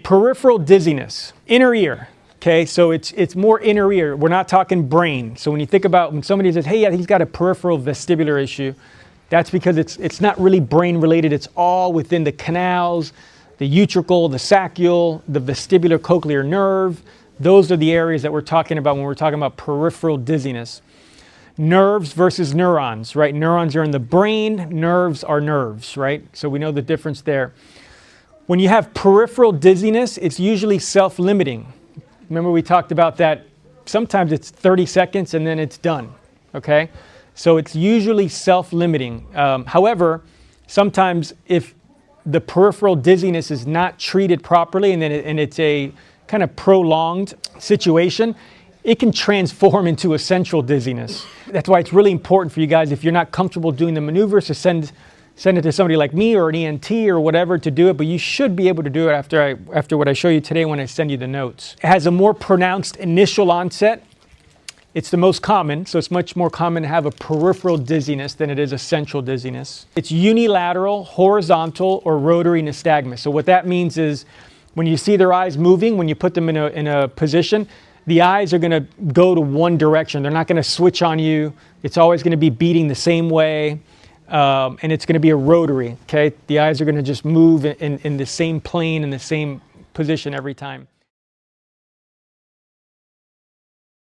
Peripheral dizziness, inner ear. Okay, so it's more inner ear. We're not talking brain. So when you think about when somebody says, hey, yeah, he's got a peripheral vestibular issue, that's because it's not really brain related. It's all within the canals, the utricle, the saccule, the vestibular cochlear nerve. Those are the areas that we're talking about when we're talking about peripheral dizziness. Nerves versus neurons, right? Neurons are in the brain, nerves are nerves, right? So we know the difference there. When you have peripheral dizziness, it's usually self-limiting. Remember we talked about that. Sometimes it's 30 seconds and then it's done, okay? So it's usually self-limiting. However, sometimes if the peripheral dizziness is not treated properly and it's a kind of prolonged situation, it can transform into a central dizziness. That's why it's really important for you guys, if you're not comfortable doing the maneuvers, to send it to somebody like me or an ENT or whatever to do it, but you should be able to do it after what I show you today when I send you the notes. It has a more pronounced initial onset. It's the most common, so it's much more common to have a peripheral dizziness than it is a central dizziness. It's unilateral, horizontal, or rotary nystagmus. So what that means is when you see their eyes moving, when you put them in a position, the eyes are going to go to one direction. They're not going to switch on you. It's always going to be beating the same way. And it's going to be a rotary, okay? The eyes are going to just move in the same plane, in the same position every time.